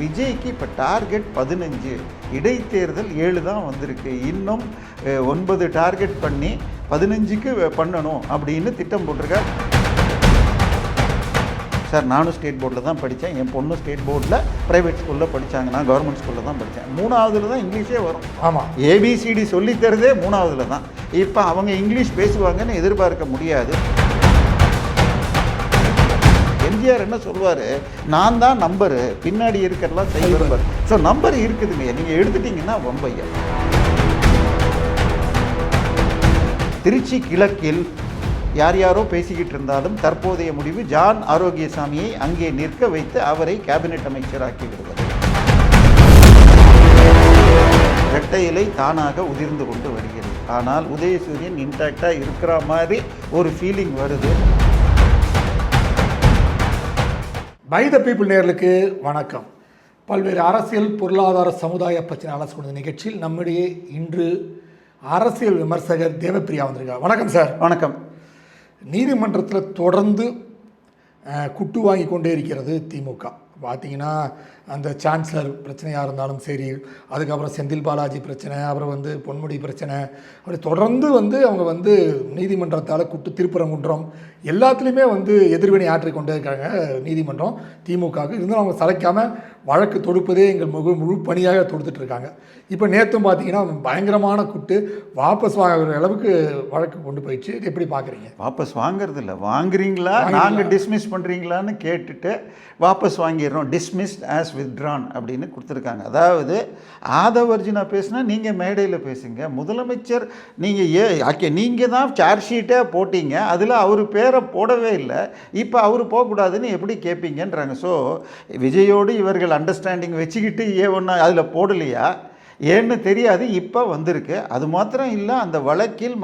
விஜய்க்கு இப்போ டார்கெட் 15, இடைத்தேர்தல் 7 தான் வந்திருக்கு. இன்னும் 9 டார்கெட் பண்ணி 15க்கு பண்ணணும் அப்படின்னு திட்டம் போட்டிருக்கார். சார், நானும் ஸ்டேட் போர்டில் தான் படித்தேன், என் பொண்ணு ஸ்டேட் போர்டில் ப்ரைவேட் ஸ்கூலில் படித்தாங்க, நான் கவர்மெண்ட் ஸ்கூலில் தான் படித்தேன். 3ஆவதுல தான் இங்கிலீஷே வரும். ஆமாம், ஏபிசிடி சொல்லித்தரதே 3ஆவதுல தான். இப்போ அவங்க இங்கிலீஷ் பேசுவாங்கன்னு எதிர்பார்க்க முடியாது. எம்ஜிஆர் என்ன சொல்லுவார், நான் தான் நம்பரு, பின்னாடி இருக்கிறலாம் செய்வார். ஸோ நம்பர் இருக்குதுங்க, நீங்கள் எடுத்துட்டிங்கன்னா வம்பையா. திருச்சி கிழக்கில் யாரோ பேசிக்கிட்டு இருந்தாலும் தற்போதைய முடிவு ஜான் ஆரோக்கியசாமியை அங்கே நிற்க வைத்து அவரை கேபினெட் அமைச்சராக்கி விடுவது. இரட்டை இலை தானாக உதிர்ந்து கொண்டு வருகிறது. ஆனால் உதயசூரியன் இன்டாக்டாக இருக்கிற மாதிரி ஒரு ஃபீலிங் வருது. பை த பீப்புள் நேயர்களுக்கு வணக்கம். பல்வேறு அரசியல், பொருளாதார, சமுதாய பிரச்சனை அலசு கொண்ட நிகழ்ச்சியில் நம்முடைய இன்று அரசியல் விமர்சகர் தேவப்பிரியா வந்திருக்கார். வணக்கம் சார். வணக்கம். நீதிமன்றத்தில் தொடர்ந்து குட்டு வாங்கி கொண்டே இருக்கிறது திமுக. பார்த்தீங்கன்னா அந்த சான்சலர் பிரச்சனையாக இருந்தாலும் சரி, அதுக்கப்புறம் செந்தில் பாலாஜி பிரச்சனை, அப்புறம் பொன்முடி பிரச்சனை, அப்படி தொடர்ந்து அவங்க நீதிமன்றத்தால் குட்டு திருப்பரங்குன்றம் எல்லாத்துலேயுமே எதிர்வினை ஆற்றிக்கொண்டே இருக்காங்க நீதிமன்றம் திமுகவுக்கு. இருந்தாலும் அவங்க சளைக்காமல் வழக்கு தொடுப்பதே எங்கள் முழு பணியாக தொடுத்துட்டு இருக்காங்க. இப்போ நேற்றும் பார்த்தீங்கன்னா பயங்கரமான குட்டு வாபஸ் வாங்குற அளவுக்கு வழக்கு கொண்டு போயிடுச்சு. எப்படி பார்க்குறீங்க? வாபஸ் வாங்குறது இல்லை, வாங்குறீங்களா, நாங்கள் டிஸ்மிஸ் பண்ணுறீங்களான்னு கேட்டுட்டு வாபஸ் வாங்கிடுறோம், டிஸ்மிஸ்ட் ஆஸ் வித்ட்ரான் அப்படின்னு கொடுத்துருக்காங்க. அதாவது ஆதவர்ஜினா பேசுனா நீங்கள் மேடையில் பேசுங்க, முதலமைச்சர் நீங்கள் தான் சார்ஜ் ஷீட்டே போட்டீங்க, அதில் அவர் பேரை போடவே இல்லை, இப்போ அவர் போகக்கூடாதுன்னு எப்படி கேட்பீங்கன்றாங்க. ஸோ விஜயோடு இவர்கள் அண்டர்ஸ்டாண்டிங் வச்சுக்கிட்டு ஒன்று அதில் போடலையா ஏன்னு தெரியாது, இப்போ வந்திருக்கு. அது மாத்திரம் இல்லை, அந்த வழக்கில்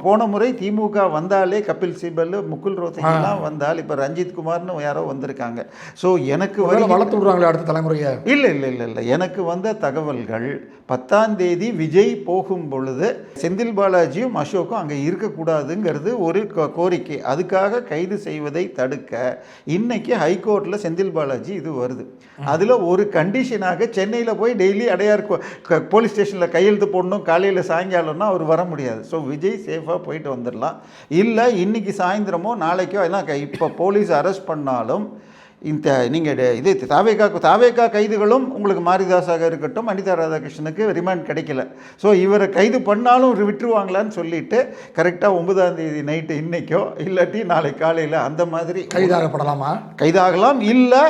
போன முறை திமுக வந்தாலே கபில் சிபல், முகுல் ரோத்தகிலாம் வந்தால், இப்போ ரஞ்சித் குமார்னு யாரோ வந்திருக்காங்க. ஸோ எனக்கு வளர்த்து விடுறாங்களே அடுத்த தலைமுறையை. இல்லை, எனக்கு வந்த தகவல்கள் 10ஆம் தேதி விஜய் போகும் பொழுது செந்தில் பாலாஜியும் அசோக்கும் அங்கே இருக்கக்கூடாதுங்கிறது ஒரு கோரிக்கை. அதுக்காக கைது செய்வதை தடுக்க இன்னைக்கு ஹைகோர்ட்டில் செந்தில் பாலாஜி இது வருது. அதில் ஒரு கண்டிஷனாக சென்னையில் போய் டெய்லி அடையார் போலீஸ் ஸ்டேஷனில் கையெழுத்து போடணும், காலையில் சாயங்காலம்னா அவர் வர முடியாது. ஸோ விஜய் சேஃபாக போயிட்டு வந்துடலாம். இல்லை இன்னைக்கு சாயந்தரமோ நாளைக்கோ எல்லாம் இப்போ போலீஸ் அரெஸ்ட் பண்ணாலும் இந்த நீங்கள் இது தாவேகா கைதுகளும் உங்களுக்கு மாரிதாஸாக இருக்கட்டும், அனிதா ராதாகிருஷ்ணனுக்கு ரிமாண்ட் கிடைக்கல. ஸோ இவரை கைது பண்ணாலும் விட்டுருவாங்களான்னு சொல்லிட்டு கரெக்டாக 9ஆம் தேதி நைட்டு இன்னைக்கோ இல்லாட்டி நாளை காலையில் அந்த மாதிரி கைதாகப்படலாமா? கைதாகலாம். இல்லை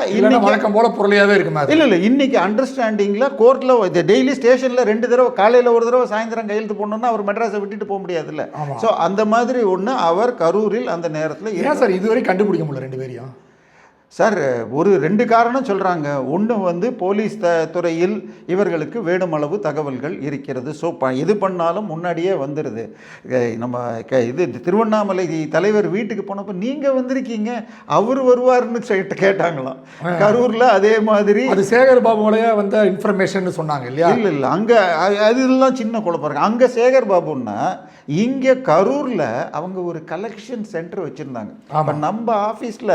வழக்கம் போல பொருளையாகவே இருக்குமா? இல்லை இன்னைக்கு அண்டர்ஸ்டாண்டிங்கில் கோர்ட்டில் டெய்லி ஸ்டேஷனில் 2 தடவை, காலையில் ஒரு தடவை, சாயந்தரம் கையெழுத்து போடணுன்னா அவர் மெட்ராஸை விட்டுட்டு போக முடியாதுல்ல. ஸோ அந்த மாதிரி ஒன்று அவர் கரூரில் அந்த நேரத்தில். ஏன் சார் இதுவரை கண்டுபிடிக்க முடியல 2 பேரையும்? சார், ஒரு 2 காரணம் சொல்கிறாங்க. ஒன்று போலீஸ் துறையில் இவர்களுக்கு வேணுமளவு தகவல்கள் இருக்கிறது. ஸோ எது பண்ணாலும் முன்னாடியே வந்துடுது. நம்ம திருவண்ணாமலை தலைவர் வீட்டுக்கு போனப்போ நீங்கள் வந்திருக்கீங்க, அவர் வருவார்னு கேட்டாங்களாம். கரூரில் அதே மாதிரி அது சேகர் பாபுவோடைய வந்த இன்ஃபர்மேஷன் சொன்னாங்க இல்லையா? இல்லை அங்கே அதெல்லாம் சின்ன குழப்பம் இருக்கு. அங்கே சேகர் பாபுன்னா இங்கே கரூரில் அவங்க ஒரு கலெக்ஷன் சென்டர் வச்சுருந்தாங்க. அப்போ நம்ம ஆஃபீஸில்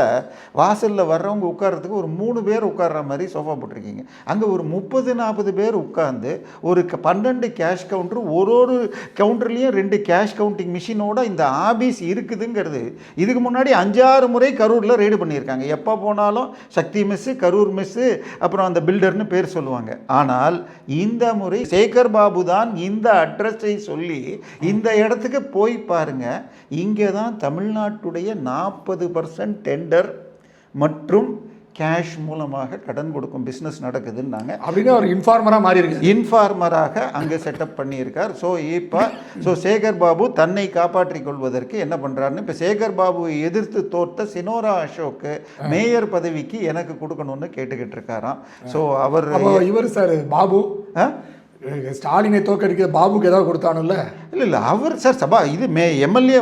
வாசலில் வர்றவங்க உட்கார்றதுக்கு ஒரு 3 பேர் உட்கார்ற மாதிரி சோஃபா போட்டிருக்கீங்க. அங்கே ஒரு 30-40 பேர் உட்கார்ந்து ஒரு 12 கேஷ் கவுண்டர், ஒரு கவுண்டர்லேயும் 2 கேஷ் கவுண்டிங் மிஷினோட இந்த ஆபீஸ் இருக்குதுங்கிறது இதுக்கு முன்னாடி 5-6 முறை கரூரில் ரெய்டு பண்ணியிருக்காங்க. எப்போ போனாலும் சக்தி மெஸ்ஸு, கரூர் மெஸ்ஸு, அப்புறம் அந்த பில்டர்னு பேர் சொல்லுவாங்க. ஆனால் இந்த முறை சேகர் பாபு தான் இந்த அட்ரஸை சொல்லி இந்த இடத்துக்கு போய் பாருங்க, இங்கே தான் தமிழ்நாட்டுடைய 40% டெண்டர் மற்றும் கேஷ் மூலமாக கடன் கொடுக்கும் பிஸ்னஸ் நடக்குதுன்னாங்க. அப்படின்னு ஒரு இன்ஃபார்மராக மாறி இருக்கு, இன்ஃபார்மராக அங்கே செட்டப் பண்ணியிருக்கார். ஸோ சேகர் பாபு தன்னை காப்பாற்றிக் கொள்வதற்கு என்ன பண்ணுறாருன்னு, இப்போ சேகர் பாபுவை எதிர்த்து தோற்ற சினோரா அசோக்கு மேயர் பதவிக்கு எனக்கு கொடுக்கணும்னு கேட்டுக்கிட்டு இருக்காராம். ஸோ இவர் சார் பாபு ஸ்டாலினை தோக்கடிக்க பாபுக்கு ஏதாவது கொடுத்தானுல்ல? இல்லை அவர் சார் எம்எல்ஏ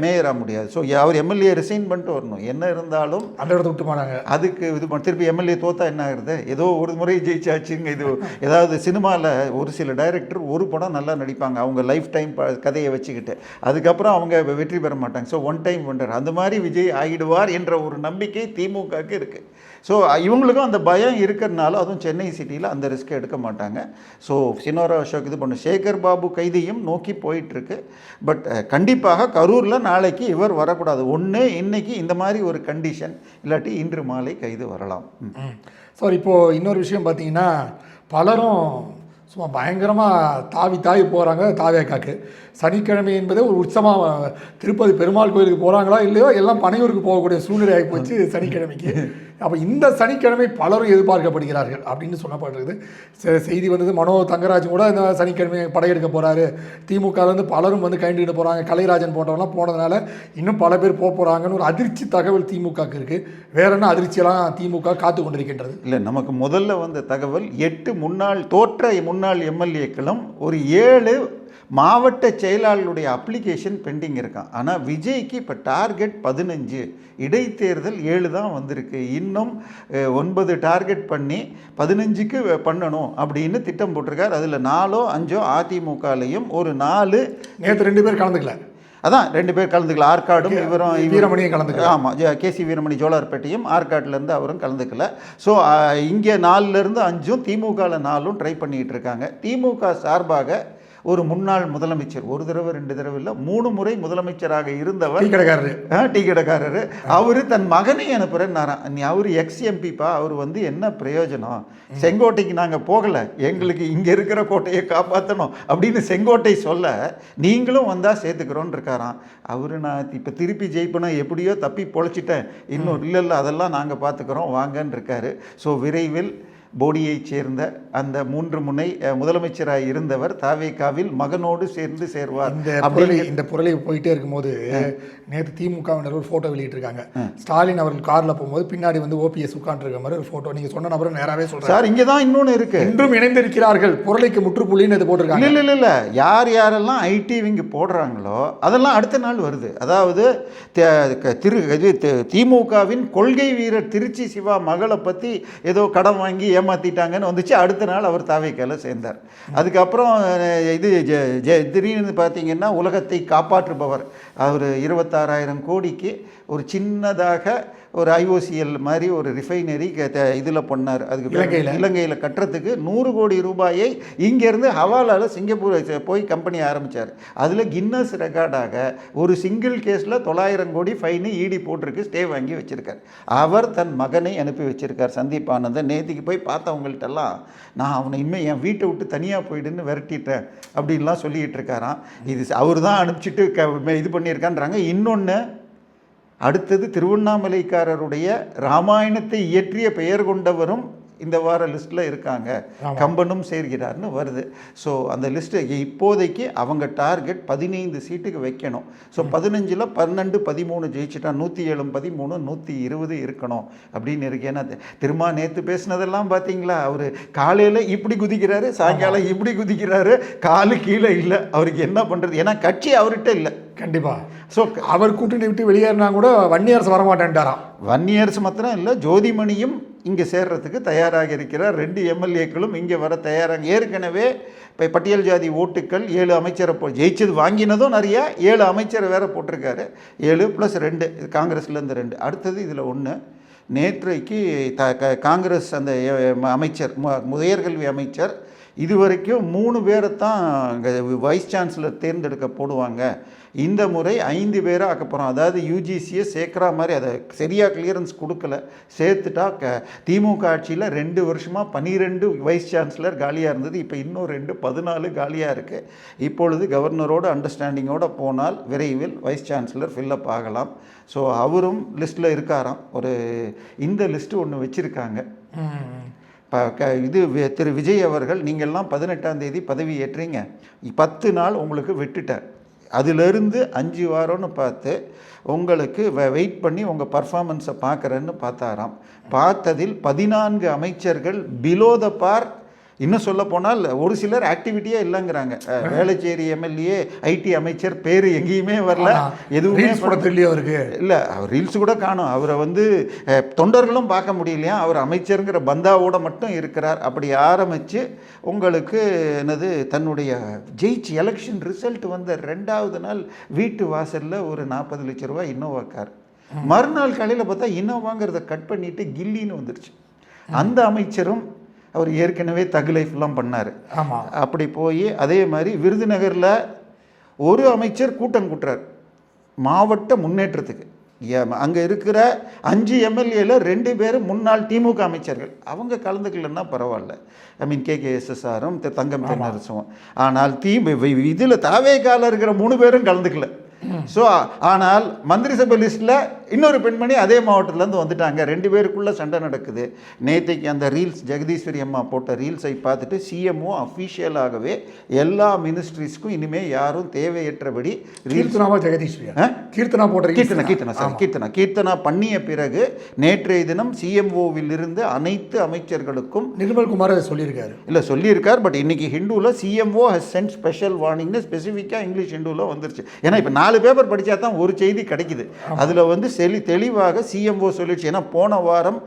மேயராக முடியாது. ஸோ அவர் எம்எல்ஏ ரிசைன் பண்ணிட்டு வரணும். என்ன இருந்தாலும் அந்த இடத்த விட்டு போனாங்க. அதுக்கு திருப்பி எம்எல்ஏ தோத்தா என்ன ஆகுறது? ஏதோ ஒரு முறை ஜெயிச்சாச்சுங்க. இது ஏதாவது சினிமாவில் ஒரு சில டைரக்டர் ஒரு படம் நல்லா நடிப்பாங்க, அவங்க லைஃப் டைம் கதையை வச்சுக்கிட்டு, அதுக்கப்புறம் அவங்க வெற்றி பெற மாட்டாங்க. ஸோ ஒன் டைம் ஒண்டர் அந்த மாதிரி விஜய் ஆகிடுவார் என்ற ஒரு நம்பிக்கை திமுகவுக்கு இருக்குது. ஸோ இவங்களுக்கும் அந்த பயம் இருக்கிறதுனால, அதுவும் சென்னை சிட்டியில் அந்த ரிஸ்க் எடுக்க மாட்டாங்க. ஸோ சினோரா அசோக் இது பண்ணு சேகர் பாபு கைதியும் நோக்கி போயிட்டுருக்கு. பட் கண்டிப்பாக கரூரில் நாளைக்கு இவர் வரக்கூடாது. ஒன்று இன்னைக்கு இந்த மாதிரி ஒரு கண்டிஷன், இல்லாட்டி இன்று மாலை கைது வரலாம். சார், இப்போது இன்னொரு விஷயம் பார்த்தீங்கன்னா, பலரும் சும்மா பயங்கரமாக தாவி போகிறாங்க தாவேக்காக்கு. சனிக்கிழமை என்பதே ஒரு உற்சவமாக திருப்பதி பெருமாள் கோயிலுக்கு போகிறாங்களா இல்லையோ எல்லாம் பனையூருக்கு போகக்கூடிய சூழ்நிலை ஆகி போச்சு சனிக்கிழமைக்கு. அப்போ இந்த சனிக்கிழமை பலரும் எதிர்பார்க்கப்படுகிறார்கள் அப்படின்னு சொல்லப்பட்டிருக்குது. செய்தி வந்தது, மனோ தங்கராஜ் கூட இந்த சனிக்கிழமை படையெடுக்க போகிறாரு, திமுகலேருந்து பலரும் வந்து கைண்டுகிட்டு போகிறாங்க, கலைராஜன் போன்றவங்களாம் போனதுனால இன்னும் பல பேர் போக போகிறாங்கன்னு ஒரு அதிர்ச்சி தகவல் திமுகவுக்கு இருக்குது. வேற என்ன அதிர்ச்சியெல்லாம் திமுக காத்து கொண்டிருக்கின்றது? இல்லை, நமக்கு முதல்ல வந்த தகவல் 8 தோற்ற முன்னாள் எம்எல்ஏக்களும் ஒரு 7 மாவட்ட செயலாளர்களுடைய அப்ளிகேஷன் பெண்டிங் இருக்கான். ஆனால் விஜய்க்கு இப்போ டார்கெட் 15, இடைத்தேர்தல் 7 தான் வந்திருக்கு. இன்னும் 9 டார்கெட் பண்ணி 15க்கு பண்ணணும் அப்படின்னு திட்டம் போட்டிருக்கார். அதில் 4ஓ 5ஓ அதிமுகலையும், ஒரு 4 நேற்று 2 பேர் கலந்துக்கல. அதான் 2 பேர் கலந்துக்கல. ஆற்காடும் இவரும் வீரமணியும் கலந்துக்கல. ஆமாம், கேசி வீரமணி ஜோலார்பேட்டையும் ஆற்காட்டிலேருந்து அவரும் கலந்துக்கல. ஸோ இங்கே 4லேருந்து 5ம் திமுகவில் 4ம் ட்ரை பண்ணிகிட்டு இருக்காங்க. திமுக சார்பாக ஒரு முன்னாள் முதலமைச்சர், ஒரு தடவை 2 தடவை இல்லை 3 முறை முதலமைச்சராக இருந்தவர், டீ கடைக்காரரு, அவர் தன் மகனை அனுப்புகிறேன்னாராம். அவர் எக்ஸ்-எம்பிப்பா, அவர் வந்து என்ன பிரயோஜனம், செங்கோட்டைக்கு நாங்கள் போகலை, எங்களுக்கு இங்கே இருக்கிற கோட்டையை காப்பாற்றணும் அப்படின்னு செங்கோட்டை சொல்ல, நீங்களும் வந்தால் சேர்த்துக்கிறோன்னு இருக்காராம். அவர் நான் இப்போ திருப்பி ஜெயிப்பணும், எப்படியோ தப்பி பொழைச்சிட்டேன், இன்னும் இல்லை அதெல்லாம் நாங்கள் பார்த்துக்குறோம் வாங்கன்னு இருக்காரு. ஸோ விரைவில் போடியைச் சேர்ந்த அந்த 3 முனை முதலமைச்சராக இருந்தவர் தாவேகாவில் மகனோடு சேர்ந்து சேர்வார். இந்த புரளி போயிட்டே இருக்கும்போது நேற்று திமுகவினர் ஒரு ஃபோட்டோ வெளியிட்டிருக்காங்க. ஸ்டாலின் அவர்கள் காரில் போகும்போது பின்னாடி வந்து ஓபிஎஸ் உட்காந்துருக்க மாதிரி ஒரு ஃபோட்டோ. நீங்கள் சொன்ன நபரும் நேராகவே சொல்கிறார். சார், இங்கே தான் இன்னொன்று இருக்குது, இன்றும் இணைந்திருக்கிறார்கள், புரளிக்கு முற்றுப்புள்ளின்னு இது போட்டிருக்காங்க. இல்லை யார் யாரெல்லாம் ஐடி விங்கு போடுறாங்களோ அதெல்லாம் அடுத்த நாள் வருது. அதாவது திமுகவின் கொள்கை வீரர் திருச்சி சிவா மகளை பற்றி ஏதோ கடன் வாங்கி ஏமாற்றிட்டாங்கன்னு வந்துச்சு. அடுத்த நாள் அவர் தாவேக்கால சேர்ந்தார். அதுக்கப்புறம் இது திடீர்னு பார்த்தீங்கன்னா உலகத்தை காப்பாற்றுபவர் அவர் 26,000 கோடிக்கு ஒரு சின்னதாக ஒரு ஐஓசிஎல் மாதிரி ஒரு ரிஃபைனரி இதில் பண்ணார். அதுக்கு இலங்கையில் கட்டுறதுக்கு 100 கோடி ரூபாயை இங்கேருந்து ஹவாலாவில் சிங்கப்பூர் போய் கம்பெனி ஆரம்பித்தார். அதில் கின்னஸ் ரெக்கார்டாக ஒரு சிங்கிள் கேஸில் 900 கோடி ஃபைனு இடி போட்டிருக்கு, ஸ்டே வாங்கி வச்சுருக்கார். அவர் தன் மகனை அனுப்பி வச்சுருக்கார், சந்தீப் ஆனந்தன். நேற்றுக்கு போய் பார்த்தவங்கள்ட்டெல்லாம் நான் அவனை இனிமேல் என் வீட்டை விட்டு தனியாக போயிடுன்னு விரட்டிட்டேன் அப்படின்லாம் சொல்லிக்கிட்டு இருக்காராம். இது அவர் தான் அனுப்பிச்சிட்டு இது பண்ணியிருக்கான்றாங்க. இன்னொன்று, அடுத்தது திருவண்ணாமலைக்காரருடைய ராமாயணத்தை இயற்றிய பெயர் கொண்டவரும் இந்த வார லிஸ்ட்டில் இருக்காங்க, கம்பனும் சேர்கிறார்னு வருது. ஸோ அந்த லிஸ்ட்டு இப்போதைக்கு அவங்க டார்கெட் 15 சீட்டுக்கு வைக்கணும். ஸோ 15ல் 12 13 ஜெயிச்சுட்டா 107 13 120 இருக்கணும் அப்படின்னு இருக்கு. ஏன்னா திரும்ப நேற்று பேசினதெல்லாம் பார்த்தீங்களா, அவர் காலையில் இப்படி குதிக்கிறாரு, சாயங்காலம் இப்படி குதிக்கிறாரு, காலு கீழே இல்லை. அவருக்கு என்ன பண்ணுறது? ஏன்னா கட்சி அவர்கிட்ட இல்லை. கண்டிப்பாக. ஸோ அவர் கூட்டணி விட்டு வெளியேறினா கூட வன்னியரசு வரமாட்டேன்ட்டாராம். வன்னியரசு மாத்திரம் இல்லை, ஜோதிமணியும் இங்கே சேர்றதுக்கு தயாராக இருக்கிறார். 2 எம்எல்ஏக்களும் இங்கே வர தயாராக. ஏற்கனவே இப்போ பட்டியல் ஜாதி ஓட்டுக்கள் 7 அமைச்சரை ஜெயிச்சது வாங்கினதும் நிறையா 7 அமைச்சரை வேற போட்டிருக்காரு. 7 + 2 காங்கிரஸ்லேருந்து 2. அடுத்தது இதில் 1 நேற்றைக்கு காங்கிரஸ் அந்த அமைச்சர் உயர்கல்வி அமைச்சர் இதுவரைக்கும் 3 பேரை தான் வைஸ் சான்சலர் தேர்ந்தெடுக்க போடுவாங்க. இந்த முறை 5 பேரை ஆக்க போகிறோம். அதாவது யூஜிசியை சேர்க்குற மாதிரி அதை சரியாக கிளியரன்ஸ் கொடுக்கல. சேர்த்துட்டா திமுக ஆட்சியில் 2 வருஷமாக 12 வைஸ் சான்சலர் காலியாக இருந்தது. இப்போ இன்னும் 2 14 காலியாக இருக்குது. இப்பொழுது கவர்னரோட அண்டர்ஸ்டாண்டிங்கோடு போனால் விரைவில் வைஸ் சான்சலர் ஃபில்லப் ஆகலாம். ஸோ அவரும் லிஸ்ட்டில் இருக்காராம். இந்த லிஸ்ட்டு ஒன்று வச்சுருக்காங்க. இது திரு விஜய் அவர்கள், நீங்கள்லாம் 18ஆம் தேதி பதவி ஏற்றீங்க, 10 நாள் உங்களுக்கு விட்டுட்டார். அதிலிருந்து 5 வாரம்னு பார்த்து உங்களுக்கு வெயிட் பண்ணி உங்கள் பர்ஃபார்மன்ஸை பார்க்குறேன்னு பார்த்தாராம். பார்த்ததில் 14 அமைச்சர்கள் பிலோ த பார். இன்னும் சொல்ல போனால் ஒரு சிலர் ஆக்டிவிட்டியே இல்லைங்கிறாங்க. வேளச்சேரி எம்எல்ஏ ஐடி அமைச்சர் பேர் எங்கேயுமே வரல, எதுவுமே அவருக்கு இல்லை. அவர் ரீல்ஸ் கூட காணும். அவரை வந்து தொண்டர்களும் பார்க்க முடியலையா, அவர் அமைச்சருங்கிற பந்தாவோடு மட்டும் இருக்கிறார். அப்படி ஆரம்பித்து உங்களுக்கு என்னது தன்னுடைய ஜெயிச்சு எலெக்ஷன் ரிசல்ட் வந்த 2வது நாள் வீட்டு வாசலில் ஒரு 40 லட்ச ரூபா இன்னோவா கார் மறுநாள் காலையில் பார்த்தா இன்னோவாங்கிறத கட் பண்ணிட்டு கில்லின்னு வந்துருச்சு. அந்த அமைச்சரும் அவர் ஏற்கனவே தகு லைஃப்லாம் பண்ணார். ஆமாம். அப்படி போய் அதே மாதிரி விருதுநகரில் ஒரு அமைச்சர் கூட்டம் கூட்டுறார் மாவட்ட முன்னேற்றத்துக்கு. அங்கே இருக்கிற 5 எம்எல்ஏல 2 பேர் முன்னாள் திமுக அமைச்சர்கள். அவங்க கலந்துக்கலன்னா பரவாயில்ல, ஐ மீன் KKSSRம் தங்கம் தென்னரசும். ஆனால் இதில் தாவேக்கால இருக்கிற 3 பேரும் கலந்துக்கல. ஸோ ஆனால் மந்திரி சபை லிஸ்ட்டில் இன்னொரு பெண்மணி அதே மாவட்டத்துலேருந்து வந்துட்டாங்க. 2 பேருக்குள்ளே சண்டை நடக்குது. நேற்றைக்கு அந்த ரீல்ஸ் ஜெகதீஸ்வரி அம்மா போட்ட ரீல்ஸை பார்த்துட்டு சிஎம்ஓ அஃபிஷியலாகவே எல்லா மினிஸ்ட்ரிஸ்க்கும் இனிமேல் யாரும் தேவையற்றபடி கீர்த்தனா பண்ணிய பிறகு நேற்றைய தினம் சிஎம்ஓவில் இருந்து அனைத்து அமைச்சர்களுக்கும் நிர்மல்குமார் சொல்லியிருக்காரு. இல்லை சொல்லியிருக்கார், பட் இன்னைக்கு ஹிந்துவில் சிஎம்ஓ ஹஸ் சென்ட் ஸ்பெஷல் வார்னிங்னு ஸ்பெசிஃபிக்காக இங்கிலீஷ் ஹிந்துவில் வந்துருச்சு. ஏன்னா இப்போ 4 பேப்பர் படித்தா தான் ஒரு செய்தி கிடைக்குது. அதில் வந்து தெளிவாக சிஎம்ஓ சொல்லிடுச்சு. ஏன்னா போன வாரம்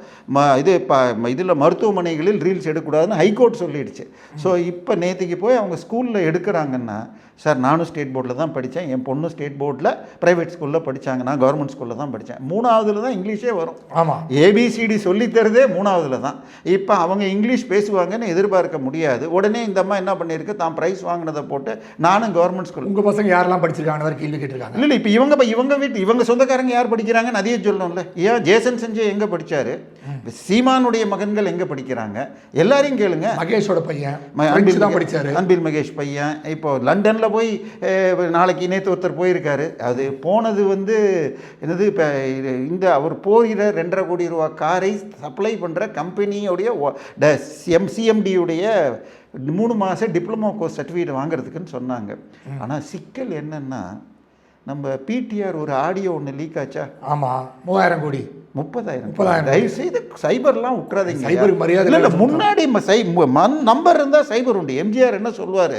இதில் மருத்துவமனைகளில் ரீல்ஸ் எடுக்கக்கூடாதுன்னு ஹைகோர்ட் சொல்லிடுச்சு. ஸோ இப்போ நேற்றுக்கு போய் அவங்க ஸ்கூலில் எடுக்கிறாங்கன்னா, சார் நானும் ஸ்டேட் போர்டில் தான் படித்தேன், என் பொண்ணு ஸ்டேட் போர்டில் ப்ரைவேட் ஸ்கூலில் படித்தாங்க, நான் கவர்மெண்ட் ஸ்கூலில் தான் படித்தேன். 3ஆவதுல தான் இங்கிலீஷே வரும். ஆமாம், ஏபிசிடி சொல்லித்தரதே 3ஆவதுல தான். இப்போ அவங்க இங்கிலீஷ் பேசுவாங்கன்னு எதிர்பார்க்க முடியாது. உடனே இந்த அம்மா என்ன பண்ணியிருக்கு, தான் ப்ரைஸ் வாங்கினதை போட்டு நானும் கவர்மெண்ட் ஸ்கூல். உங்கள் பசங்க யாரெல்லாம் படிச்சிருக்காங்க கேள்வி கேட்டிருக்காங்க. இல்லை இப்போ இவங்க சொந்தக்காரங்க யார் படிக்கிறாங்கன்னு அதையே சொல்லணும்ல. ஏன் ஜேசன் சஞ்சய் எங்கே படித்தார், சீமானுடைய மகன்கள் எங்கே படிக்கிறாங்க, எல்லாரையும் கேளுங்க. மகேஷோட பையன் தான் படித்தார், அன்பில் மகேஷ் பையன் இப்போ லண்டனில் போய் நாளைக்கு நேற்று ஒருத்தர் போயிருக்காரு. அது போனது வந்து என்னது, இப்போ இந்த அவர் போகிற 2.5 கோடி ரூபா காரை சப்ளை பண்ணுற கம்பெனியோடைய சிஎம்டியுடைய 3 மாத டிப்ளமோ கோர்ஸ் சர்டிஃபிகேட் வாங்குறதுக்குன்னு சொன்னாங்க. ஆனால் சிக்கல் என்னன்னா, நம்ம பிடிஆர் ஒரு ஆடியோ ஒன்று லீக் ஆச்சா? ஆமாம், 3000 கோடி 30,000. தயவு செய்து சைபர்லாம் விட்டுறாதீங்க. சைபருக்கு மரியாதை இல்லை முன்னாடி நம்பர் இருந்தால் சைபர் உண்டு. எம்ஜிஆர் என்ன சொல்லுவார்,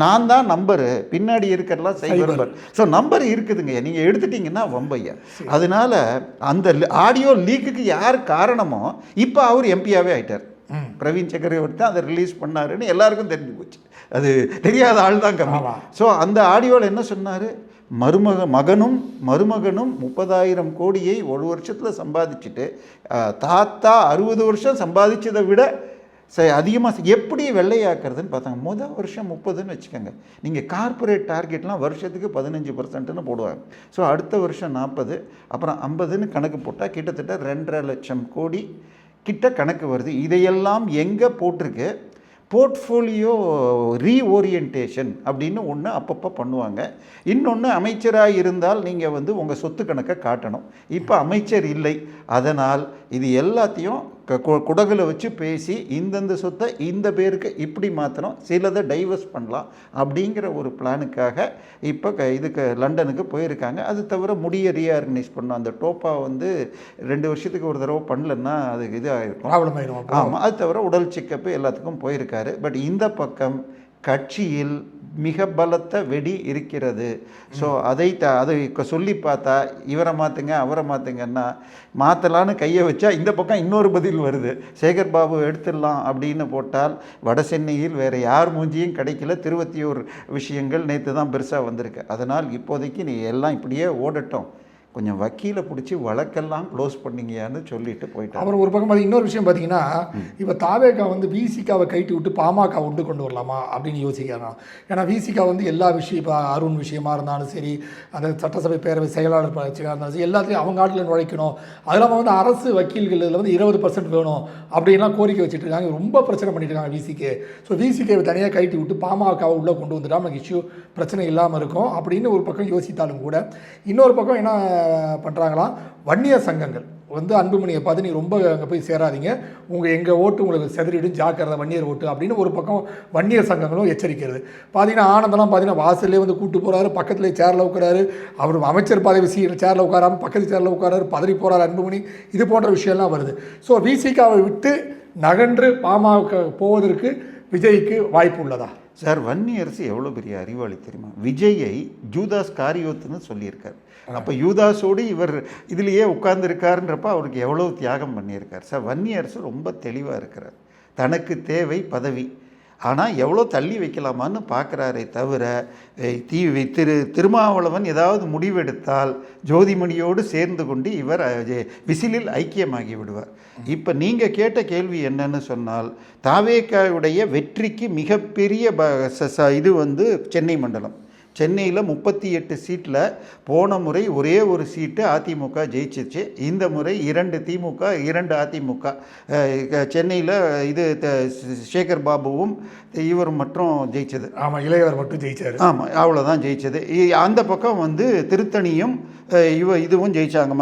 நான் தான் நம்பரு, பின்னாடி இருக்கிறலாம் சைபர். ஸோ நம்பர் இருக்குதுங்க, நீங்கள் எடுத்துட்டீங்கன்னா வம்பையா. அதனால அந்த ஆடியோ லீக்குக்கு யார் காரணமோ இப்போ அவர் எம்பியாவே ஆயிட்டார். பிரவீன் சக்கரவர்த்தி தான் அதை ரிலீஸ் பண்ணாருன்னு எல்லாருக்கும் தெரிஞ்சு போச்சு. அது தெரியாத ஆள் தான் கம்மி. ஸோ அந்த ஆடியோவில் என்ன சொன்னார், மருமகனும் 30,000 கோடியை ஒரு வருஷத்தில் சம்பாதிச்சுட்டு தாத்தா 60 வருஷம் சம்பாதிச்சதை விட அதிகமாக எப்படி வெள்ளையாக்குறதுன்னு பார்த்தாங்க. முதல் வருஷம் 30ன்னு வச்சுக்கோங்க. நீங்கள் கார்பரேட் டார்கெட்லாம் வருஷத்துக்கு 15%ன்னு போடுவாங்க. ஸோ அடுத்த வருஷம் 40, அப்புறம் 50ன்னு கணக்கு போட்டால் கிட்டத்தட்ட 2.5 லட்சம் கோடி கிட்ட கணக்கு வருது. இதையெல்லாம் எங்கே போட்டிருக்கு, போர்ட்ஃபோலியோ ரீஓரியன்டேஷன் அப்படின்னு ஒன்று அப்பப்போ பண்ணுவாங்க. இன்னொன்று, அமைச்சராக இருந்தால் நீங்கள் வந்து உங்கள் சொத்து கணக்கை காட்டணும். இப்போ அமைச்சர் இல்லை, அதனால் இது எல்லாத்தையும் குடகுல வச்சு பேசி இந்தந்த சொத்தை இந்த பேருக்கு இப்படி மாற்றணும், சிலதை டைவர்ஸ் பண்ணலாம் அப்படிங்கிற ஒரு பிளானுக்காக இப்போ இதுக்கு லண்டனுக்கு போயிருக்காங்க. அது தவிர முடிய ரீஆர்கனைஸ் பண்ணோம். அந்த டோப்பா வந்து 2 வருஷத்துக்கு ஒரு தடவை பண்ணலன்னா அது இதாகிருக்கும், ப்ராப்ளம் ஆகிடும். ஆமாம், அது தவிர உடல் செக்கப்பு எல்லாத்துக்கும் போயிருக்காரு. பட் இந்த பக்கம் கட்சியில் மிக பலத்த வெடி இருக்கிறது. ஸோ அதை சொல்லி பார்த்தா இவரை மாற்றுங்க அவரை மாற்றுங்கன்னா மாற்றலான்னு கையை வச்சா இந்த பக்கம் இன்னொரு பதில் வருது. சேகர் பாபு எடுத்துடலாம் அப்படின்னு போட்டால் வட சென்னையில் வேறு யார் மூஞ்சியும் கிடைக்கல. திருவத்தியூர் விஷயங்கள் நேற்று தான் பெருசாக வந்திருக்கு. அதனால் இப்போதைக்கு நீ எல்லாம் இப்படியே ஓடட்டும், கொஞ்சம் வக்கீலை பிடிச்சி வழக்கெல்லாம் க்ளோஸ் பண்ணிங்கன்னு சொல்லிட்டு போயிட்டாங்க. அப்புறம் ஒரு பக்கம் இன்னொரு விஷயம் பார்த்தீங்கன்னா, இப்போ தாவேகா வந்து விசிகாவை கைட்டு விட்டு பாமக உண்டு கொண்டு வரலாமா அப்படின்னு யோசிக்கிறாங்க. ஏன்னா விசிகா வந்து எல்லா விஷயம், இப்போ அருண் விஷயமா இருந்தாலும் சரி, அந்த சட்டசபை பேரவை செயலாளர் பிரச்சனையாக இருந்தாலும் சரி, எல்லாத்தையும் அவங்க ஆட்டில் நுழைக்கணும். அது இல்லாமல் வந்து அரசு வக்கீல்கள் இதில் வந்து 20% வேணும் அப்படின்லாம் கோரிக்கை வச்சுட்டு இருக்காங்க. ரொம்ப பிரச்சனை பண்ணிட்டு இருக்காங்க விசிகே. ஸோ விசிகேவை தனியாக கைட்டு விட்டு பாமகவை உள்ளே கொண்டு வந்துட்டா நமக்கு இஷ்யூ பிரச்சனை இல்லாமல் இருக்கும் அப்படின்னு ஒரு பக்கம் யோசித்தாலும் கூட, இன்னொரு பக்கம் என்ன பண்ணுறாங்களாம், வன்னியர் சங்கங்கள் வந்து அன்புமணியை பார்த்து நீ ரொம்ப அங்கே போய் சேராதீங்க, எங்கள் ஓட்டு உங்களுக்கு செதறிடும், ஜாக்கிரதை வன்னியர் ஓட்டு அப்படின்னு ஒரு பக்கம் வன்னியர் சங்கங்களும் எச்சரிக்கிறது. பார்த்தீங்கன்னா ஆனந்தெல்லாம் பார்த்தீங்கன்னா வாசல்லே வந்து கூப்பிட்டு போகிறாரு, பக்கத்துலேயே சேரில் உட்காராரு, அவர் அமைச்சர் பதவி சேரில் உட்காராமல் பக்கத்து சேரில் உட்காராரு, பதறி போகிறார் அன்புமணி, இது போன்ற விஷயம்லாம் வருது. ஸோ விசிகாவை விட்டு நகன்று பாமக போவதற்கு விஜய்க்கு வாய்ப்பு உள்ளதா? சார், வன்னியரசு எவ்வளோ பெரிய அறிவாளி தெரியுமா? விஜயை யூதாஸ் காரியோத்துன்னு சொல்லியிருக்கார். அப்போ யூதாஸோடு இவர் இதுலேயே உட்கார்ந்துருக்காருன்றப்ப அவருக்கு எவ்வளோ தியாகம் பண்ணியிருக்கார். சார், வன்னியரசு ரொம்ப தெளிவாக இருக்கிறார். தனக்கு தேவை பதவி, ஆனால் எவ்வளோ தள்ளி வைக்கலாமான்னு பார்க்குறாரே தவிர திருமாவளவன் ஏதாவது முடிவெடுத்தால் ஜோதிமணியோடு சேர்ந்து கொண்டு இவர் விசிலில் ஐக்கியமாகி விடுவார். இப்போ நீங்கள் கேட்ட கேள்வி என்னன்னு சொன்னால், தாவேக்காவுடைய வெற்றிக்கு மிகப்பெரிய இது சென்னை மண்டலம். சென்னையில் 38 சீட்டில் போன முறை ஒரே ஒரு சீட்டு அதிமுக ஜெயிச்சிச்சு. இந்த முறை 2 திமுக 2 அதிமுக. சென்னையில் சேகர் பாபுவும் இவரும் மட்டும் ஜெயிச்சது. ஆமாம், இளையவர் மட்டும் ஜெயிச்சார். ஆமாம், அவ்வளோதான் ஜெயிச்சது. அந்த பக்கம் திருத்தணியும் இதுவும் ஜெயிச்சாங்க.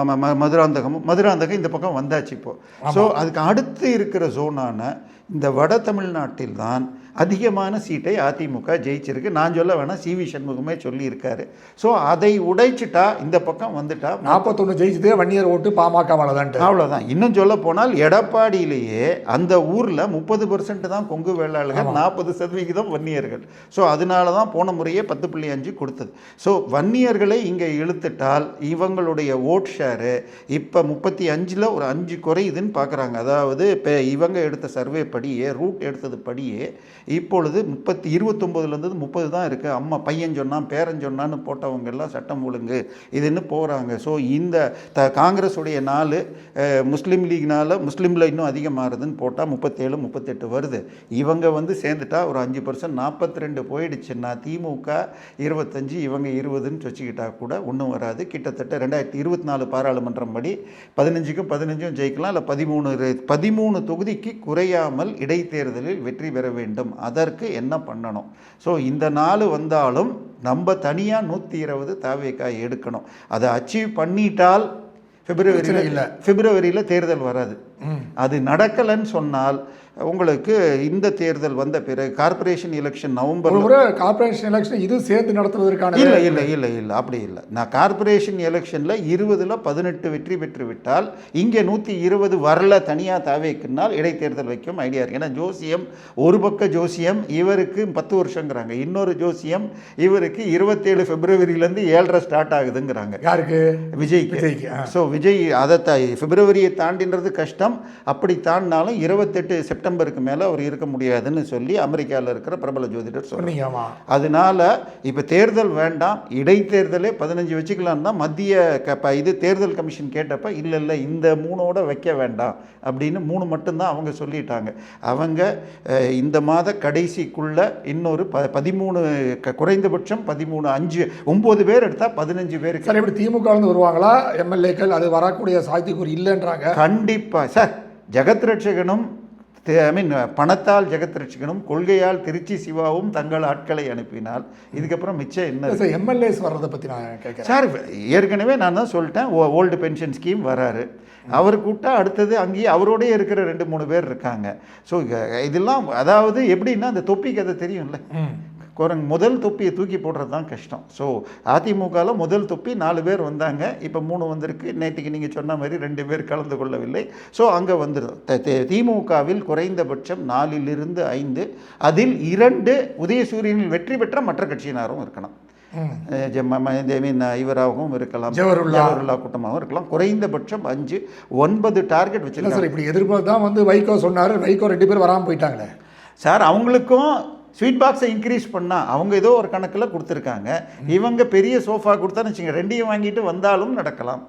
மதுராந்தகம் இந்த பக்கம் வந்தாச்சு இப்போது. ஸோ அதுக்கு அடுத்து இருக்கிற ஜோனான இந்த வட தமிழ்நாட்டில் தான் அதிகமான சீட்டை அதிமுக ஜெயிச்சிருக்கு. நான் சொல்ல வேணாம், சிவி சண்முகமே சொல்லியிருக்காரு. ஸோ அதை உடைச்சிட்டா இந்த பக்கம் வந்துட்டா 41 ஜெயிச்சதே வன்னியர் ஓட்டு பாமகவால் தான். அவ்வளோதான். இன்னும் சொல்ல போனால் எடப்பாடியிலேயே அந்த ஊரில் 30% தான் கொங்கு வேளாளர்கள், 40% வன்னியர்கள். ஸோ அதனால தான் போன முறையே 10.5 கொடுத்தது. ஸோ வன்னியர்களை இங்கே இழுத்துட்டால் இவங்களுடைய ஓட் ஷேரு இப்போ 35 ஒரு 5 குறையுதுன்னு பார்க்குறாங்க. அதாவது இப்போ இவங்க எடுத்த சர்வே படியே, ரூட் எடுத்தது படியே இப்பொழுது 29லேருந்து 30 தான் இருக்குது. அம்மா பையன் சொன்னான் பேரன் சொன்னான்னு போட்டவங்க எல்லாம் சட்டம் ஒழுங்கு இதுன்னு போகிறாங்க. ஸோ இந்த காங்கிரஸுடைய 4 முஸ்லீம் லீக்னால் முஸ்லீமில் இன்னும் அதிகமாகுதுன்னு போட்டால் 37 38 வருது. இவங்க சேர்ந்துட்டா ஒரு 5% 42 போயிடுச்சுன்னா திமுக 25 இவங்க 20ன்னு வச்சுக்கிட்டா கூட ஒன்றும் வராது. கிட்டத்தட்ட 2024 பாராளுமன்றம் படி 15க்கும் 15 ஜெயிக்கலாம். இல்லை 13 தொகுதிக்கு குறையாமல் இடைத்தேர்தலில் வெற்றி பெற வேண்டும். அதற்கு என்ன பண்ணணும்? ஸோ இந்த 4 வந்தாலும் நம்ம தனியாக 120 தாவேக்காய் எடுக்கணும். அதை அச்சீவ் பண்ணிட்டால் பிப்ரவரியில் தேர்தல் வராது. அது நடக்கலைன்னு சொன்னால் உங்களுக்கு இந்த தேர்தல் வந்த பிறகு corporation election November corporation election இது சேர்த்து நடத்துவதற்கான இல்லை அப்படி இல்லை. நான் கார்பரேஷன் எலெக்ஷனில் 20ல் 18 வெற்றி பெற்று விட்டால் இங்கே 120 வரல தனியாக தாவேக்குனால் இடைத்தேர்தல் வைக்கும் ஐடியா இருக்குது. ஏன்னா ஜோசியம் ஒரு பக்க ஜோசியம் இவருக்கு 10 வருஷங்கிறாங்க, இன்னொரு ஜோசியம் இவருக்கு 27 பிப்ரவரியிலேருந்து 7.5 ஸ்டார்ட் ஆகுதுங்கிறாங்க. யாருக்கு? விஜய்க்கு. ஸோ விஜய் அதை பிப்ரவரியை தாண்டின்றது கஷ்டம். அப்படி தாண்டினாலும் 28 செப்டம்பருக்கு மேலே அவர் இருக்க முடியாதுன்னு சொல்லி அமெரிக்காவில் இருக்கிற பிரபல ஜோதிடர் சொன்னீங்க. அதனால இப்போ தேர்தல் வேண்டாம், இடைத்தேர்தலே 15 வச்சுக்கலாம் தான் மத்திய தேர்தல் கமிஷன் கேட்டப்ப இல்லை இந்த 3ஓட வைக்க வேண்டாம் அப்படின்னு 3 மட்டும்தான் அவங்க சொல்லிட்டாங்க. அவங்க இந்த மாத கடைசிக்குள்ள இன்னொரு 13 குறைந்தபட்சம் 13 9 பேர் எடுத்தால் 15 பேருக்கு. சார் எப்படி திமுக வருவாங்களா எம்எல்ஏக்கள்? அது வரக்கூடிய சாத்தியக்கூறு இல்லைன்றாங்க. கண்டிப்பாக சார். ஜெகத் ரட்சகனும் பணத்தால் ஜெகத் ரட்சகனும் கொள்கையால் திருச்சி சிவாவும் தங்கள் ஆட்களை அனுப்பினால் இதுக்கப்புறம் மிச்சம் என்ன? சார் எம்எல்ஏஸ் வர்றதை பற்றி நான் கேட்குறேன். சார் ஏற்கனவே நான் தான் சொல்லிட்டேன், ஓல்டு பென்ஷன் ஸ்கீம் வராரு. அவர் கூட்டா அடுத்தது அங்கேயே அவரோடய இருக்கிற 2-3 பேர் இருக்காங்க. ஸோ இதெல்லாம் அதாவது எப்படின்னா அந்த தொப்பி கதை தெரியும்ல, முதல் தொப்பியை தூக்கி போடுறது தான் கஷ்டம். ஸோ அதிமுகவில் முதல் தொப்பி 4 பேர் வந்தாங்க, இப்போ 3 வந்திருக்கு. நேற்றுக்கு நீங்கள் சொன்ன மாதிரி 2 பேர் கலந்து கொள்ளவில்லை. ஸோ அங்கே வந்துடும். திமுகவில் குறைந்தபட்சம் 4லிருந்து 5, அதில் 2 உதயசூரியனில் வெற்றி பெற்ற மற்ற கட்சியினரும் இருக்கணும். இவராகவும் இருக்கலாம், ஜவஹர்லால் கூட்டமாகவும் இருக்கலாம். குறைந்தபட்சம் 5 9 டார்கெட் வச்சுருக்காங்க. சார் இப்படி எதிர்பார்த்து தான் வைகோ சொன்னார். வைகோ 2 பேர் வராமல் போயிட்டாங்களே சார். அவங்களுக்கும் ஸ்வீட் பாக்ஸை இன்க்ரீஸ் பண்ணால் அவங்க ஏதோ ஒரு கணக்கில் கொடுத்துருக்காங்க. இவங்க பெரிய சோஃபா கொடுத்தான்னு வச்சுங்க, 2ஐயும் வாங்கிட்டு வந்தாலும் நடக்கலாம்.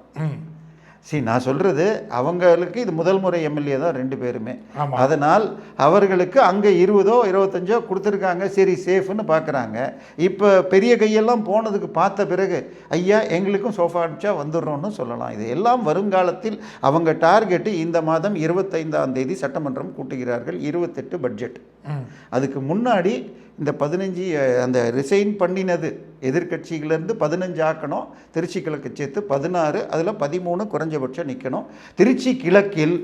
சரி, நான் சொல்கிறது அவங்களுக்கு இது முதல் முறை எம்எல்ஏ தான் 2 பேருமே. அதனால் அவர்களுக்கு அங்கே 20ஓ 25ஓ கொடுத்துருக்காங்க. சரி சேஃப்னு பார்க்குறாங்க. இப்போ பெரிய கையெல்லாம் போனதுக்கு பார்த்த பிறகு ஐயா எங்களுக்கும் சோஃபா அடிச்சா வந்துடுறோன்னு சொல்லலாம். இது எல்லாம் வருங்காலத்தில் அவங்க டார்கெட்டு இந்த மாதம் 25ஆம் தேதி சட்டமன்றம் கூட்டுகிறார்கள். 28 பட்ஜெட். அதுக்கு முன்னாடி இந்த 15 அந்த ரிசைன் பண்ணினது எதிர்கட்சியிலேருந்து 15 ஆக்கணும். திருச்சி கிழக்கு சேர்த்து 16, அதில் 13 குறைஞ்சபட்சம் நிற்கணும். திருச்சி கிழக்கில்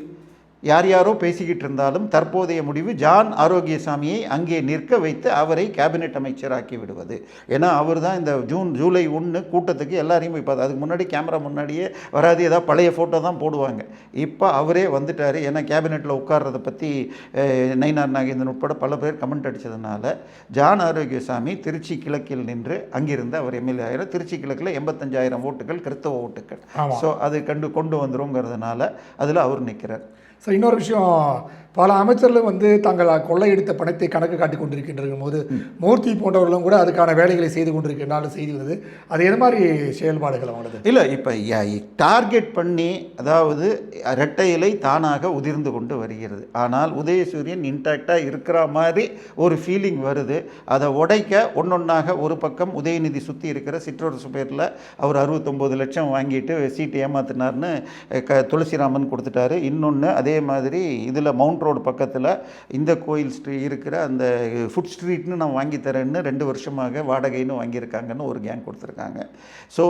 யார் யாரோ பேசிக்கிட்டு இருந்தாலும் தற்போதைய முடிவு ஜான் ஆரோக்கியசாமியை அங்கே நிற்க வைத்து அவரை கேபினெட் அமைச்சராக்கி விடுவது. ஏன்னா அவர் தான் இந்த ஜூலை 1 கூட்டத்துக்கு எல்லாரையும் போய் பார்த்து, அதுக்கு முன்னாடி கேமரா முன்னாடியே வராது, ஏதாவது பழைய ஃபோட்டோ தான் போடுவாங்க. இப்போ அவரே வந்துட்டார். ஏன்னா கேபினெட்டில் உட்கார்றதை பற்றி நயினார் நாகேந்திரன் உட்பட பல பேர் கமெண்ட் அடித்ததுனால ஜான் ஆரோக்கியசாமி திருச்சி கிழக்கில் நின்று அங்கிருந்து அவர் எம்எல்ஏ ஆயிரம். திருச்சி கிழக்கில் 85,000 ஓட்டுகள் கிறிஸ்தவ ஓட்டுகள். ஸோ அது கொண்டு வந்துருங்கிறதுனால அதில் அவர் நிற்கிறார். சார் இன்னொரு விஷயம், பல அமைச்சர்களும் வந்து தாங்கள் கொள்ளையடித்த பணத்தை கணக்கு காட்டி கொண்டிருக்கின்ற போது மூர்த்தி போன்றவர்களும் கூட அதுக்கான வேலைகளை செய்து கொண்டிருக்கின்ற செய்தி வருது. அது எது மாதிரி செயல்பாடுகள் அவங்களது? இல்லை, இப்போ டார்கெட் பண்ணி, அதாவது இரட்டை இலை தானாக உதிர்ந்து கொண்டு வருகிறது. ஆனால் உதயசூரியன் இன்டாக்டாக இருக்கிற மாதிரி ஒரு ஃபீலிங் வருது. அதை உடைக்க ஒன்றொன்னாக, ஒரு பக்கம் உதயநிதி சுற்றி இருக்கிற சிற்றரசு பேரில் அவர் 69 லட்சம் வாங்கிட்டு சீட்டு ஏமாத்தினார்னு துளசிராமன் கொடுத்துட்டாரு. இன்னொன்று அதே மாதிரி இதில் மவுண்ட் ரோடு பக்கத்தில் இந்த கோயில் இருக்கிற அந்த ஃபுட் ஸ்ட்ரீட்னு நான் வாங்கி தரேன்னு 2 வருஷமாக வாடகைன்னு வாங்கியிருக்காங்கன்னு ஒரு கேங் கொடுத்துருக்காங்க. ஸோ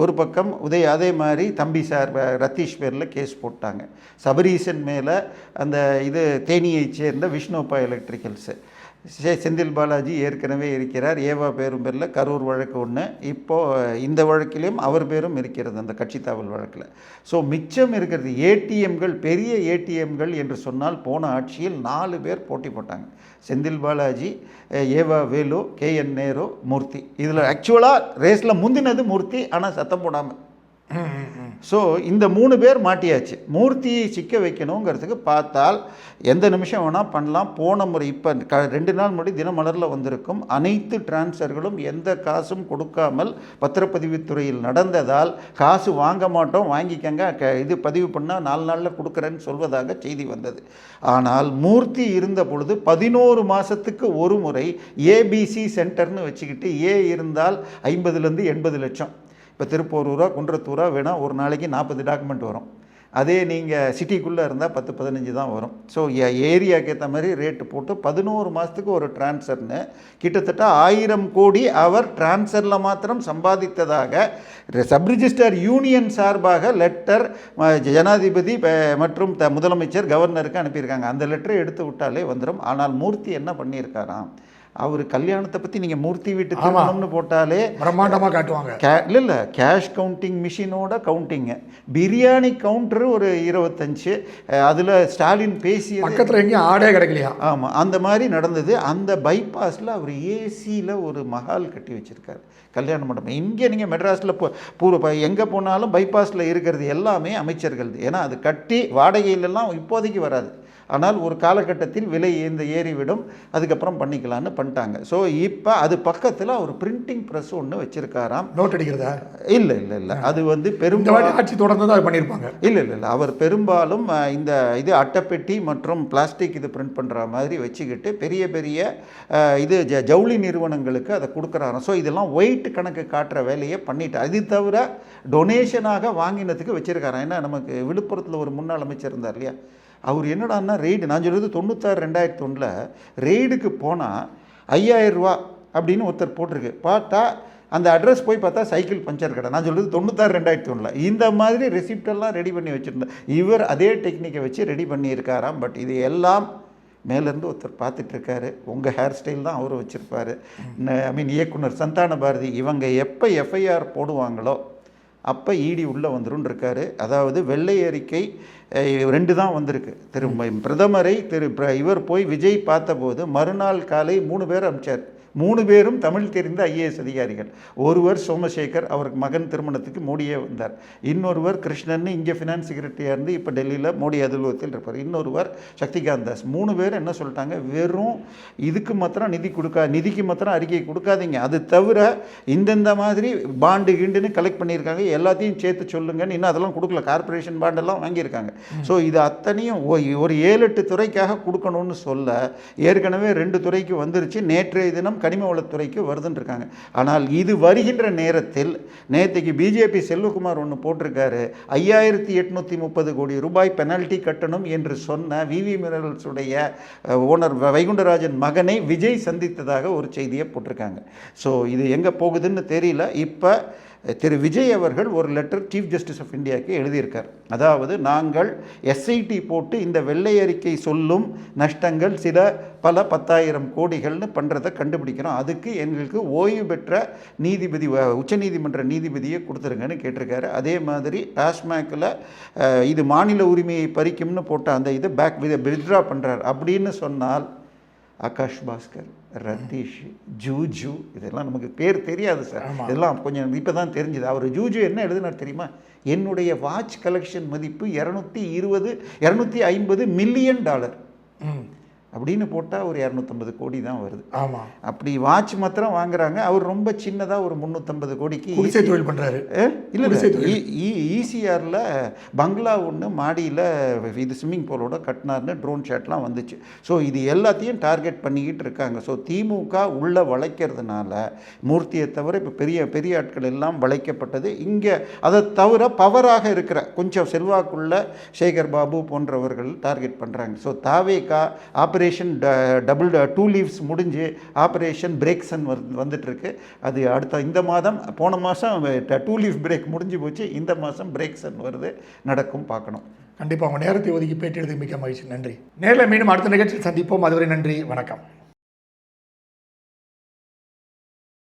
ஒரு பக்கம் அதே மாதிரி தம்பி சார் ரத்தீஷ் பேரில் கேஸ் போட்டாங்க. சபரீசன் மேலே அந்த இது தேனியை சேர்ந்த விஷ்ணுப்பா எலக்ட்ரிக்கல்ஸு, செந்தில் பாலாஜி ஏற்கனவே இருக்கிறார். ஏவா பேரும் பேரில் கரூர் வழக்கு ஒன்று, இப்போது இந்த வழக்கிலையும் அவர் பேரும் இருக்கிறது அந்த கட்சி தாவல் வழக்கில். ஸோ மிச்சம் இருக்கிறது ஏடிஎம்கள், பெரிய ஏடிஎம்கள் என்று சொன்னால் போன ஆட்சியில் 4 பேர் போட்டி போட்டாங்க. செந்தில் பாலாஜி, ஏவா வேலு, KN நேரு, மூர்த்தி. இதில் ஆக்சுவலாக ரேஸில் முந்தினது மூர்த்தி, ஆனால் சத்தம் போடாமல். ஸோ இந்த 3 பேர் மாட்டியாச்சு. மூர்த்தியை சிக்க வைக்கணுங்கிறதுக்கு பார்த்தால் எந்த நிமிஷம் வேணால் பண்ணலாம். போன முறை இப்போ 2 நாள் முன்னாடி தினமலரில் வந்திருக்கும் அனைத்து டிரான்ஸ்ஃபர்களும் எந்த காசும் கொடுக்காமல் பத்திரப்பதிவுத்துறையில் நடந்ததால் காசு வாங்க மாட்டோம், வாங்கிக்கங்க, இது பதிவு பண்ணால் 4 நாளில் கொடுக்குறேன்னு சொல்வதாக செய்தி வந்தது. ஆனால் மூர்த்தி இருந்த பொழுது 11 மாதத்துக்கு ஒரு முறை ABC சென்டர்னு வச்சுக்கிட்டு ஏ இருந்தால் 50லேருந்து 80 லட்சம். இப்போ திருப்பூரூரா குன்றத்தூரா வேணால் ஒரு நாளைக்கு 40 டாக்குமெண்ட் வரும். அதே நீங்கள் சிட்டிக்குள்ளே இருந்தால் 10-15 தான் வரும். ஸோ ஏரியாவுக்கு ஏற்ற மாதிரி ரேட்டு போட்டு 11 மாதத்துக்கு ஒரு டிரான்ஸ்ஃபர்னு கிட்டத்தட்ட 1000 கோடி அவர் டிரான்ஸ்ஃபரில் மாத்திரம் சம்பாதித்ததாக சப் ரிஜிஸ்டர் யூனியன் சார்பாக லெட்டர் ஜனாதிபதி மற்றும் முதலமைச்சர் கவர்னருக்கு அனுப்பியிருக்காங்க. அந்த லெட்டரை எடுத்து விட்டாலே வந்துடும். ஆனால் மூர்த்தி என்ன பண்ணியிருக்காராம், அவர் கல்யாணத்தை பற்றி நீங்கள் மூர்த்தி வீட்டு திருமணம்னு போட்டாலே பிரம்மாண்டமாக காட்டுவாங்க. இல்லை கேஷ் கவுண்டிங் மிஷினோட கவுண்டிங்கு, பிரியாணி கவுண்டரு ஒரு 25, அதில் ஸ்டாலின் பேசி பக்கத்தில் எங்கேயும் ஆடே கிடைக்கலையா? ஆமாம், அந்த மாதிரி நடந்தது. அந்த பைபாஸில் அவர் ஏசியில் ஒரு மஹால் கட்டி வச்சுருக்காரு, கல்யாண மண்டபம். இங்கே நீங்கள் மெட்ராஸில் எங்கே போனாலும் பைபாஸில் இருக்கிறது எல்லாமே அமைச்சர்கள். ஏன்னா அது கட்டி வாடகையிலெல்லாம் இப்போதைக்கு வராது. ஆனால் ஒரு காலகட்டத்தில் விலை ஏறிவிடும், அதுக்கப்புறம் பண்ணிக்கலான்னு பண்ணிட்டாங்க. ஸோ இப்போ அது பக்கத்தில் ஒரு பிரிண்டிங் ப்ரெஸ் ஒன்று வச்சுருக்காராம். நோட் அடிக்கிறதா? இல்லை, அது வந்து பெரும்பாலும் ஆட்சி தொடர்ந்து தான் பண்ணியிருப்பாங்க. இல்லை, அவர் பெரும்பாலும் இந்த இது அட்டைப்பெட்டி மற்றும் பிளாஸ்டிக் இது பிரிண்ட் பண்ணுற மாதிரி வச்சுக்கிட்டு பெரிய பெரிய இது ஜவுளி நிறுவனங்களுக்கு அதை கொடுக்குறாராம். ஸோ இதெல்லாம் ஒயிட் கணக்கு காட்டுற வேலையை பண்ணிட்டு, அது தவிர டொனேஷனாக வாங்கினதுக்கு வச்சுருக்காராம். ஏன்னா நமக்கு விழுப்புரத்தில் ஒரு முன்னாள் அமைச்சர் இருந்தார் இல்லையா, அவர் என்னடான்னா ரெய்டு, நான் சொல்கிறது 96-2001 ரெய்டுக்கு போனால் 5000 ரூபா அப்படின்னு ஒருத்தர் போட்டிருக்கு. பார்த்தா அந்த அட்ரஸ் போய் பார்த்தா சைக்கிள் பஞ்சர் கடை. நான் சொல்கிறது 96-2001 இந்த மாதிரி ரெசிப்டெல்லாம் ரெடி பண்ணி வச்சுருந்தேன். இவர் அதே டெக்னிக்கை வச்சு ரெடி பண்ணியிருக்காராம். பட் இது எல்லாம் மேலேருந்து ஒருத்தர் பார்த்துட்ருக்காரு. உங்கள் ஹேர் ஸ்டைல் தான் அவர் வச்சுருப்பார். இயக்குனர் சந்தான பாரதி இவங்க எப்போ FIR போடுவாங்களோ அப்போ இடி உள்ளே வந்துடும் இருக்காரு. அதாவது வெள்ளை அறிக்கை 2 தான் வந்திருக்கு. பிரதமரை இவர் போய் விஜய் பார்த்தபோது மறுநாள் காலை 3 பேர் அனுப்பிச்சார். 3 பேரும் தமிழ் தெரிந்த IAS அதிகாரிகள். ஒருவர் சோமசேகர், அவருக்கு மகன் திருமணத்துக்கு மோடியே வந்தார். இன்னொருவர் கிருஷ்ணன், இங்கே ஃபினான்ஸ் செக்ரட்டரியாக இருந்து இப்போ டெல்லியில் மோடி அலுவலகத்தில் இருப்பார். இன்னொருவர் சக்திகாந்த் தாஸ். 3 பேர் என்ன சொல்லிட்டாங்க, வெறும் இதுக்கு மாத்திரம் நிதிக்கு மாத்திரம் அறிக்கை கொடுக்காதீங்க, அது தவிர இந்தந்த மாதிரி பாண்டு கிண்டுன்னு கலெக்ட் பண்ணியிருக்காங்க, எல்லாத்தையும் சேர்த்து சொல்லுங்கன்னு. இன்னும் அதெல்லாம் கொடுக்கல, கார்பரேஷன் பாண்டெல்லாம் வாங்கியிருக்காங்க. ஸோ இது அத்தனையும் ஒரு 7-8 துறைக்காக கொடுக்கணும்னு சொல்ல ஏற்கனவே 2 துறைக்கு வந்துருச்சு. நேற்றைய தினம் கனிம வளத்துறைக்கு வருதுன்னு இருக்காங்க. ஆனால் இது வருகின்ற நேரத்தில் நேற்றுக்கு பிஜேபி செல்வகுமார் ஒன்று போட்டிருக்காரு, 5830 கோடி ரூபாய் பெனால்ட்டி கட்டணும் என்று சொன்ன விவி மினரல்ஸுடைய ஓனர் வைகுண்டராஜன் மகனை விஜய் சந்தித்ததாக ஒரு செய்தியை போட்டிருக்காங்க. ஸோ இது எங்கே போகுதுன்னு தெரியல. இப்போ திரு விஜய் அவர்கள் ஒரு லெட்டர் சீஃப் ஜஸ்டிஸ் ஆஃப் இந்தியாவுக்கு எழுதியிருக்கார். அதாவது நாங்கள் SIT போட்டு இந்த வெள்ளை அறிக்கை சொல்லும் நஷ்டங்கள் பல 10,000 கோடிகள்னு பண்ணுறதை கண்டுபிடிக்கிறோம், அதுக்கு எங்களுக்கு ஓய்வு பெற்ற நீதிபதி உச்சநீதிமன்ற நீதிபதியை கொடுத்துருங்கன்னு கேட்டிருக்காரு. அதே மாதிரி டாஸ்மாகில் இது மாநில உரிமையை பறிக்கும்னு போட்ட அந்த இது வித்ட்ரா பண்ணுறார் அப்படின்னு சொன்னால் ஆகாஷ் பாஸ்கர், ரத்தீஷ், ஜூஜு, இதெல்லாம் நமக்கு பேர் தெரியாது சார். இதெல்லாம் கொஞ்சம் இப்போ தான் தெரிஞ்சுது. அவர் ஜூஜு என்ன எழுதுனார் தெரியுமா, என்னுடைய வாட்ச் கலெக்ஷன் மதிப்பு $250 மில்லியன். அப்படின்னு போட்டால் ஒரு 250 கோடி தான் வருது. ஆமாம். அப்படி வாட்ச் மாத்திரம் வாங்குறாங்க. அவர் ரொம்ப சின்னதாக ஒரு 350 கோடிக்கு குடிசை தொழில் பண்ணுறாரு. இல்லை ஈசிஆரில் பங்களா ஒன்று மாடியில் இது ஸ்விம்மிங் பூலோட கட்டினார்னு ட்ரோன் ஷாட்லாம் வந்துச்சு. ஸோ இது எல்லாத்தையும் டார்கெட் பண்ணிக்கிட்டு இருக்காங்க. ஸோ திமுக உள்ளே வளைக்கிறதுனால மூர்த்தியை தவிர இப்போ பெரிய பெரிய ஆட்கள் எல்லாம் வளைக்கப்பட்டது. இங்கே அதை தவிர பவராக இருக்கிற கொஞ்சம் செல்வாக்குள்ள சேகர் பாபு போன்றவர்கள் டார்கெட் பண்ணுறாங்க. ஸோ தாவேகா ஆப்ரேஷன் டபுள் 2 லீவ்ஸ் முடிஞ்சு ஆப்ரேஷன் பிரேக்ஸன் வந்துட்டுருக்கு. அது அடுத்த இந்த மாதம், போன மாதம் 2 லீவ் பிரேக் முடிஞ்சு போச்சு, இந்த மாதம் பிரேக்ஸன் வருது, நடக்கும், பார்க்கணும். கண்டிப்பாக உங்கள் நேரத்தை ஒதுக்கி பேட்டி எடுத்து மிக்க மகிழ்ச்சி. நன்றி. நேரில் மீண்டும் அடுத்த நிகழ்ச்சியில் சந்திப்போம். அதுவரை நன்றி, வணக்கம்.